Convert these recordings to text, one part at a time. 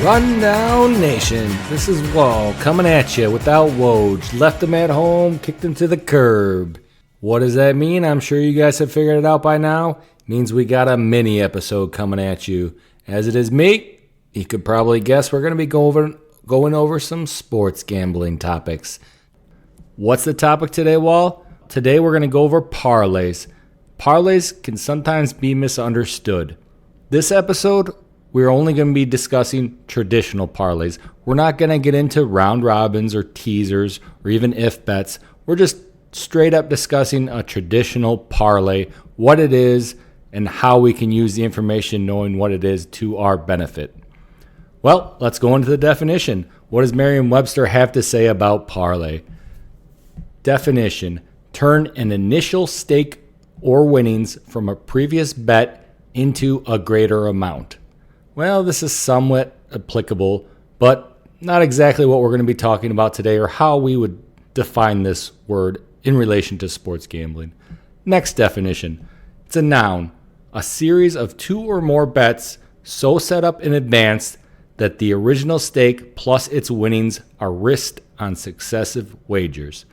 Rundown Nation, this is Wahl coming at you without Woj. Left him at home, kicked him to the curb. What does that mean? I'm sure you guys have figured it out by now. It means we got a mini episode coming at you. As it is me, you could probably guess we're going to be going over some sports gambling topics. What's the topic today, Wahl? Today we're going to go over parlays. Parlays can sometimes be misunderstood. This episode, we're only going to be discussing traditional parlays. We're not going to get into round robins or teasers or even if bets. We're just straight up discussing a traditional parlay, what it is, and how we can use the information knowing what it is to our benefit. Well, let's go into the definition. What does Merriam-Webster have to say about parlay? Definition: turn an initial stake or winnings from a previous bet into a greater amount. Well, this is somewhat applicable, but not exactly what we're going to be talking about today or how we would define this word in relation to sports gambling. Next definition: it's a noun, a series of two or more bets so set up in advance that the original stake plus its winnings are risked on successive wagers.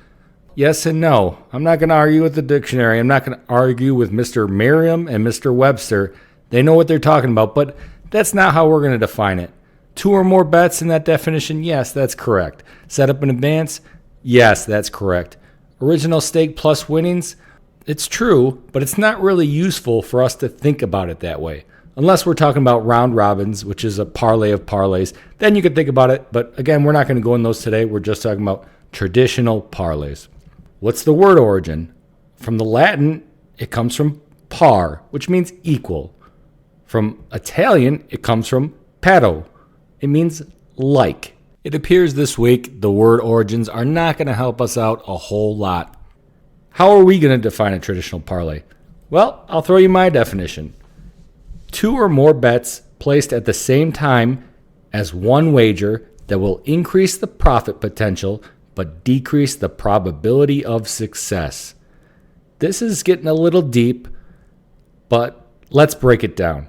Yes and no. I'm not going to argue with the dictionary. I'm not going to argue with Mr. Merriam and Mr. Webster. They know what they're talking about, but that's not how we're going to define it. Two or more bets in that definition? Yes, that's correct. Set up in advance? Yes, that's correct. Original stake plus winnings? It's true, but it's not really useful for us to think about it that way. Unless we're talking about round robins, which is a parlay of parlays, then you could think about it. But again, we're not going to go in those today. We're just talking about traditional parlays. What's the word origin? From the Latin, it comes from par, which means equal. From Italian, it comes from paro. It means like. It appears this week the word origins are not going to help us out a whole lot. How are we going to define a traditional parlay? Well, I'll throw you my definition. Two or more bets placed at the same time as one wager that will increase the profit potential but decrease the probability of success. This is getting a little deep, but let's break it down.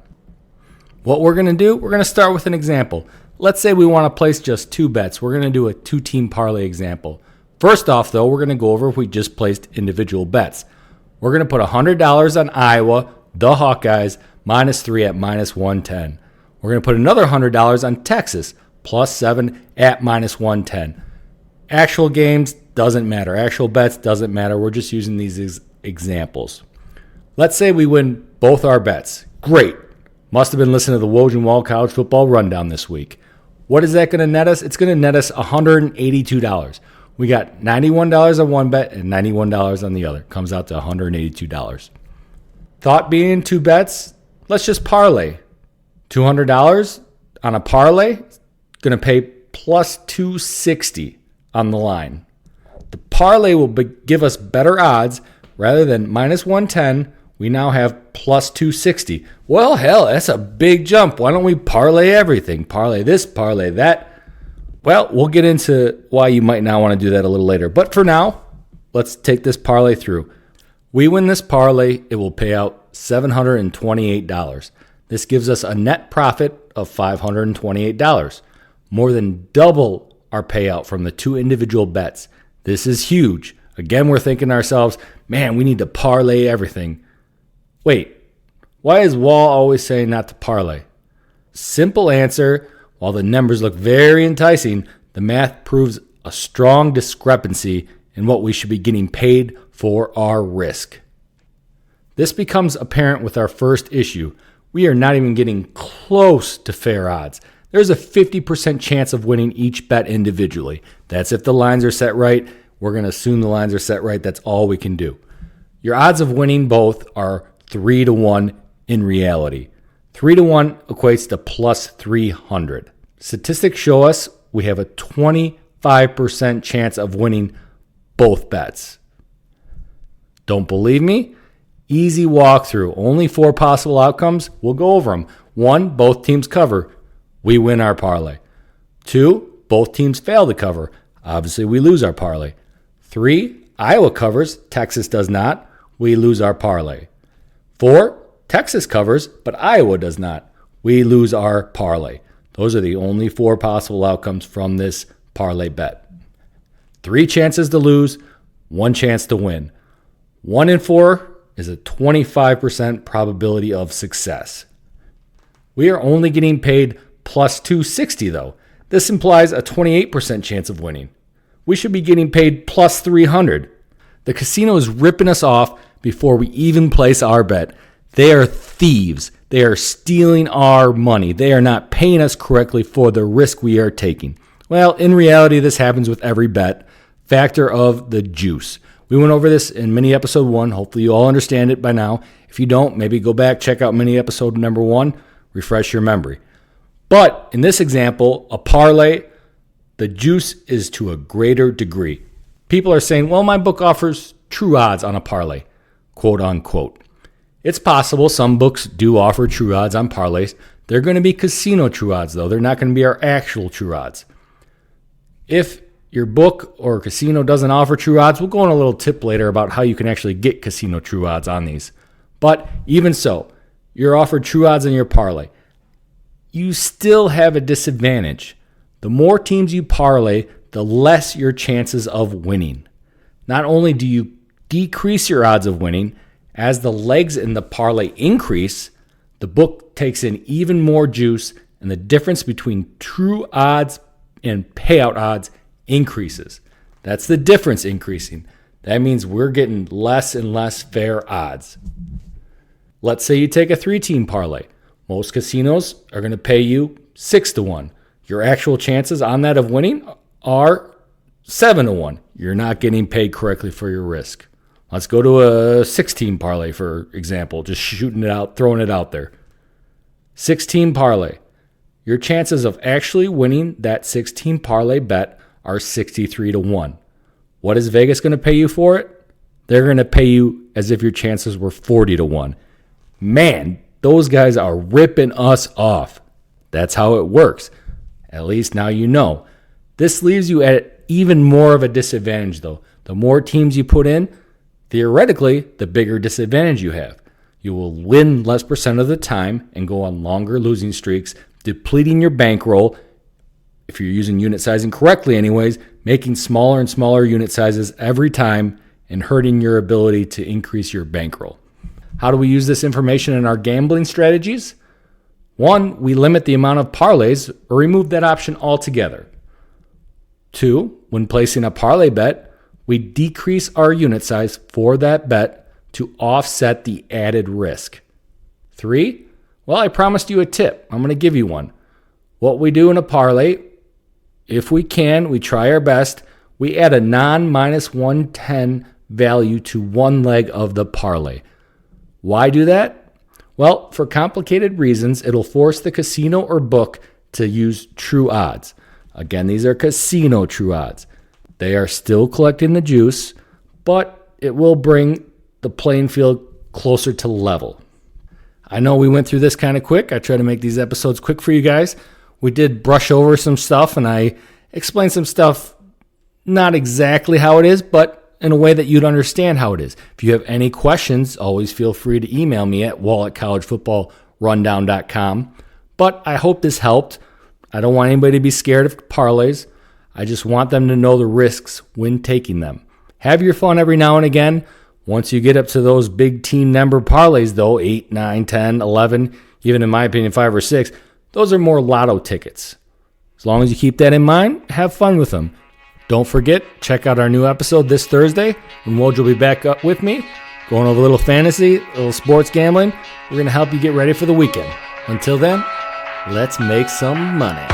What we're going to do, we're going to start with an example. Let's say we want to place just two bets. We're going to do a two-team parlay example. First off, though, we're going to go over if we just placed individual bets. We're going to put $100 on Iowa, the Hawkeyes, -3 at -110. We're going to put another $100 on Texas, +7 at -110. Actual games doesn't matter. Actual bets doesn't matter. We're just using these examples. Let's say we win both our bets. Great. Must have been listening to the Woj and Wahl College Football Rundown this week. What is that going to net us? It's going to net us $182. We got $91 on one bet and $91 on the other. Comes out to $182. Thought being two bets, let's just parlay. $200 on a parlay, going to pay plus $260 on the line. The parlay will give us better odds. Rather than -110, we now have plus $260. Well, hell, that's a big jump. Why don't we parlay everything? Parlay this, parlay that. Well, we'll get into why you might not want to do that a little later. But for now, let's take this parlay through. We win this parlay, it will pay out $728. This gives us a net profit of $528. More than double our payout from the two individual bets. This is huge. Again, we're thinking to ourselves, man, we need to parlay everything. Wait, why is Wahl always saying not to parlay? Simple answer, while the numbers look very enticing, the math proves a strong discrepancy in what we should be getting paid for our risk. This becomes apparent with our first issue. We are not even getting close to fair odds. There's a 50% chance of winning each bet individually. That's if the lines are set right. We're going to assume the lines are set right. That's all we can do. Your odds of winning both are 3-1 in reality. 3-1 equates to plus 300. Statistics show us we have a 25% chance of winning both bets. Don't believe me? Easy walkthrough. Only 4 possible outcomes. We'll go over them. 1, both teams cover. We win our parlay. 2, both teams fail to cover. Obviously, we lose our parlay. 3, Iowa covers. Texas does not. We lose our parlay. 4, Texas covers, but Iowa does not. We lose our parlay. Those are the only 4 possible outcomes from this parlay bet. 3 chances to lose, 1 chance to win. 1 in 4 is a 25% probability of success. We are only getting paid plus 260 though. This implies a 28% chance of winning. We should be getting paid plus 300. The casino is ripping us off before we even place our bet. They are thieves. They are stealing our money. They are not paying us correctly for the risk we are taking. Well, in reality, this happens with every bet. Factor of the juice. We went over this in mini episode 1. Hopefully you all understand it by now. If you don't, maybe go back, check out mini episode number 1, refresh your memory. But in this example, a parlay, the juice is to a greater degree. People are saying, well, my book offers true odds on a parlay, quote unquote. It's possible some books do offer true odds on parlays. They're going to be casino true odds, though. They're not going to be our actual true odds. If your book or casino doesn't offer true odds, we'll go on a little tip later about how you can actually get casino true odds on these. But even so, you're offered true odds on your parlay. You still have a disadvantage. The more teams you parlay, the less your chances of winning. Not only do you decrease your odds of winning, as the legs in the parlay increase, the book takes in even more juice, and the difference between true odds and payout odds increases. That's the difference increasing. That means we're getting less and less fair odds. Let's say you take a 3-team parlay. Most casinos are going to pay you 6-1. Your actual chances on that of winning are 7-1. You're not getting paid correctly for your risk. Let's go to a 6-team parlay, for example, just shooting it out, throwing it out there. 6-team parlay. Your chances of actually winning that 6-team parlay bet are 63-1. What is Vegas going to pay you for it? They're going to pay you as if your chances were 40-1. Man, those guys are ripping us off. That's how it works. At least now you know. This leaves you at even more of a disadvantage, though. The more teams you put in, theoretically, the bigger disadvantage you have. You will win less percent of the time and go on longer losing streaks, depleting your bankroll, if you're using unit sizing correctly anyways, making smaller and smaller unit sizes every time and hurting your ability to increase your bankroll. How do we use this information in our gambling strategies? 1, we limit the amount of parlays or remove that option altogether. 2, when placing a parlay bet, we decrease our unit size for that bet to offset the added risk. 3, well, I promised you a tip. I'm going to give you one. What we do in a parlay, if we can, we try our best, we add a non-110 value to one leg of the parlay. Why do that? Well, for complicated reasons, it'll force the casino or book to use true odds. Again, these are casino true odds. They are still collecting the juice, but it will bring the playing field closer to level. I know we went through this kind of quick. I try to make these episodes quick for you guys. We did brush over some stuff, and I explained some stuff not exactly how it is, but in a way that you'd understand how it is. If you have any questions, always feel free to email me at wahl@collegefootballrundown.com. But I hope this helped. I don't want anybody to be scared of parlays. I just want them to know the risks when taking them. Have your fun every now and again. Once you get up to those big team number parlays, though, 8, 9, 10, 11, even in my opinion, 5 or 6, those are more lotto tickets. As long as you keep that in mind, have fun with them. Don't forget, check out our new episode this Thursday, when Woj will be back up with me, going over a little fantasy, a little sports gambling. We're going to help you get ready for the weekend. Until then, let's make some money.